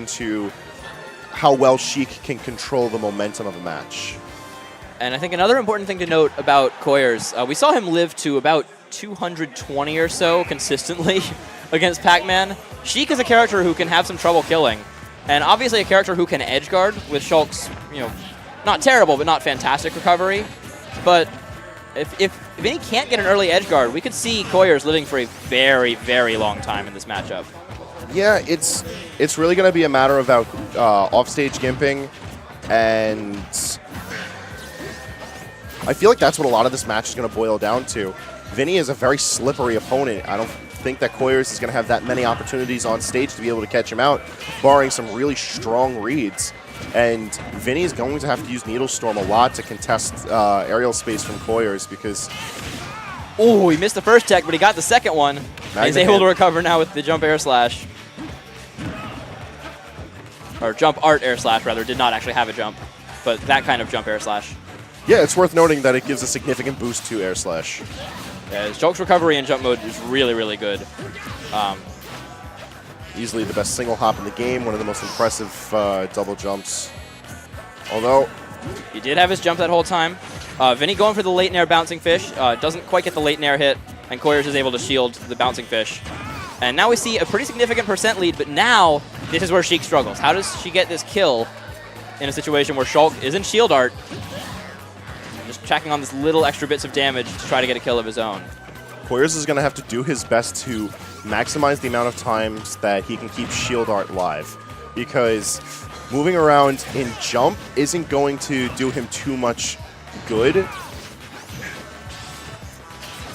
into how well Sheik can control the momentum of a match. And I think another important thing to note about Coyors, we saw him live to about 220 or so consistently against Pac-Man. Sheik is a character who can have some trouble killing, and obviously a character who can edge guard with Shulk's, not terrible but not fantastic recovery. But if Vinnie can't get an early edge guard, we could see Coyors living for a very, very long time in this matchup. Yeah, it's really going to be a matter of offstage gimping, and I feel like that's what a lot of this match is going to boil down to. Vinnie is a very slippery opponent. I don't think that Coyors is going to have that many opportunities on stage to be able to catch him out, barring some really strong reads. And Vinnie is going to have to use Needle Storm a lot to contest aerial space from Coyors because... Oh, he missed the first tech, but he got the second one. He's able to recover now with the jump air slash. Or jump art air slash, rather. Did not actually have a jump, but that kind of jump air slash. Yeah, it's worth noting that it gives a significant boost to air slash. Yeah, Shulk's recovery in jump mode is really, really good. Easily the best single hop in the game, one of the most impressive double jumps. Although... He did have his jump that whole time. Vinnie going for the late nair bouncing fish. Doesn't quite get the late nair hit, and Coyors is able to shield the bouncing fish. And now we see a pretty significant percent lead, but now this is where Sheik struggles. How does she get this kill in a situation where Shulk is in shield art? Just checking on this little extra bits of damage to try to get a kill of his own. Coyors is going to have to do his best to maximize the amount of times that he can keep shield art live, because moving around in jump isn't going to do him too much good,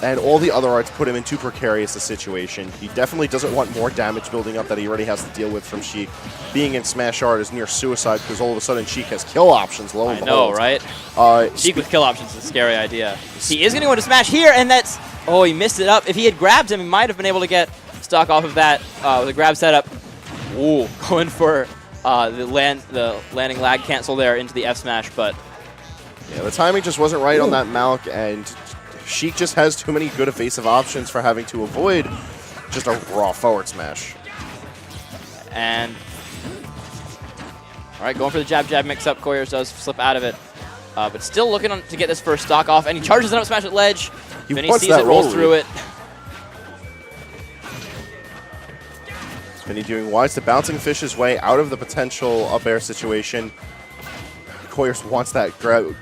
and all the other arts put him in too precarious a situation. He definitely doesn't want more damage building up that he already has to deal with from Sheik. Being in Smash Art is near suicide because all of a sudden Sheik has kill options, lo and behold. I know, right? Sheik with kill options is a scary idea. He is going to go into Smash here, and that's... Oh, he missed it up. If he had grabbed him, he might have been able to get stock off of that with a grab setup. Ooh, going for the landing lag cancel there into the F smash, but... Yeah, the timing just wasn't right on that Malk, and Sheik just has too many good evasive options for having to avoid just a raw forward smash. And... All right, going for the jab-jab mix-up. Coyors does slip out of it. But still looking to get this first stock off, and he charges an up smash at ledge. Vinnie sees it, rolls through it. Vinnie doing wise to bouncing fish his way out of the potential up air situation. Coyors wants that grab.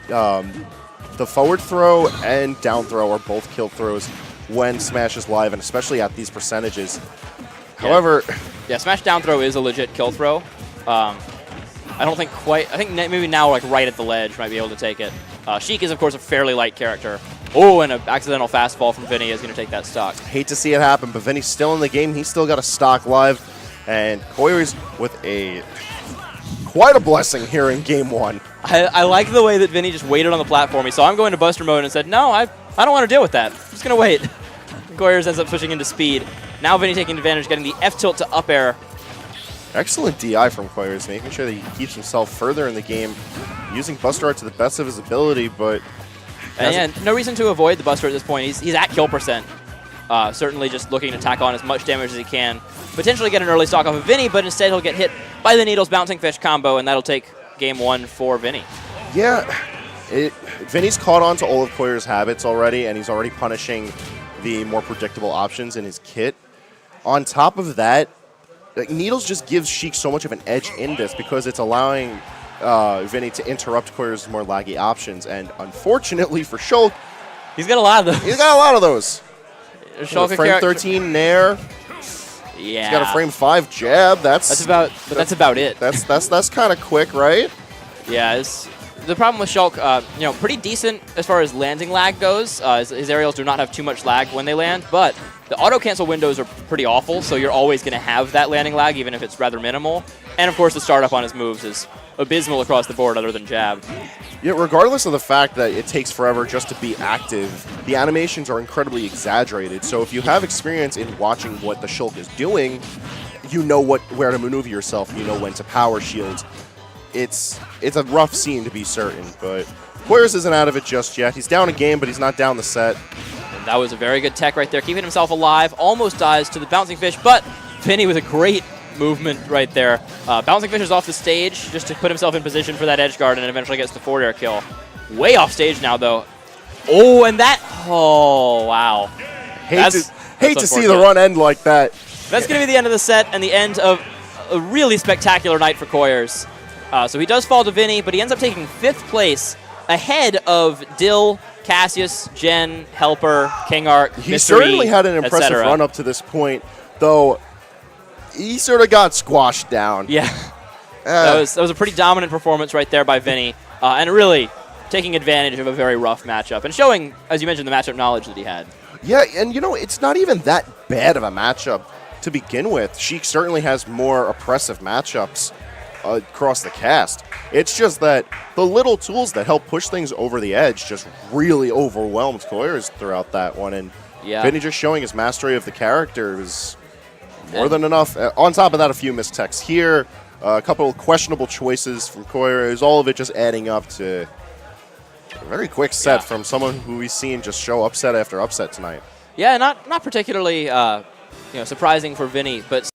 The forward throw and down throw are both kill throws when Smash is live, and especially at these percentages. However... Yeah, Smash down throw is a legit kill throw. I don't think quite... I think maybe now, like, right at the ledge, might be able to take it. Sheik is, of course, a fairly light character. Oh, and an accidental fastball from Vinnie is going to take that stock. Hate to see it happen, but Vinnie's still in the game. He's still got a stock live. And Coyors with quite a blessing here in game one. I like the way that Vinnie just waited on the platform. He saw him go into Buster mode and said, no, I don't want to deal with that. I'm just going to wait. Coyors ends up switching into speed. Now Vinnie taking advantage, getting the F tilt to up air. Excellent DI from Coyors, making sure that he keeps himself further in the game, using Buster Art to the best of his ability, but... And yeah, no reason to avoid the Buster at this point. He's at kill percent. Certainly just looking to tack on as much damage as he can. Potentially get an early stock off of Vinnie, but instead he'll get hit by the Needles Bouncing Fish combo, and that'll take game one for Vinnie. Yeah, Vinnie's caught on to all of Coyors' habits already, and he's already punishing the more predictable options in his kit. On top of that, Needles just gives Sheik so much of an edge in this because it's allowing Vinnie to interrupt Coyors' more laggy options, and unfortunately for Shulk, he's got a lot of those. He's got a lot of those. Shulk frame 13 nair. Yeah. He's got a frame 5 jab. That's about it. That's kind of quick, right? Yeah. The problem with Shulk, pretty decent as far as landing lag goes. His aerials do not have too much lag when they land, but the auto cancel windows are pretty awful, so you're always going to have that landing lag, even if it's rather minimal. And of course, the startup on his moves is abysmal across the board, other than jab. Yeah, regardless of the fact that it takes forever just to be active, the animations are incredibly exaggerated. So if you have experience in watching what the Shulk is doing, you know where to maneuver yourself. You know when to power shield. It's a rough scene to be certain, but Coyors isn't out of it just yet. He's down a game, but he's not down the set. And that was a very good tech right there, keeping himself alive. Almost dies to the bouncing fish, but Vinnie with a great movement right there. Bouncing Fisher's off the stage just to put himself in position for that edge guard and eventually gets the forward air kill. Way off stage now, though. Oh, and that... Oh, wow. Hate to see the run end like that. That's going to be the end of the set and the end of a really spectacular night for Coyors. So he does fall to Vinnie, but he ends up taking 5th place ahead of Dill, Cassius, Jen, Helper, King Art, He Mystery, certainly had an impressive run up to this point, though he sort of got squashed down. Yeah. That was a pretty dominant performance right there by Vinnie, and really taking advantage of a very rough matchup and showing, as you mentioned, the matchup knowledge that he had. Yeah, and it's not even that bad of a matchup to begin with. Sheik certainly has more oppressive matchups across the cast. It's just that the little tools that help push things over the edge just really overwhelmed Coyors throughout that one. And Vinnie just showing his mastery of the character is more than enough. On top of that, a few mistechs here, a couple of questionable choices from Coyors, all of it just adding up to a very quick set from someone who we've seen just show upset after upset tonight. Yeah, not particularly surprising for Vinnie, but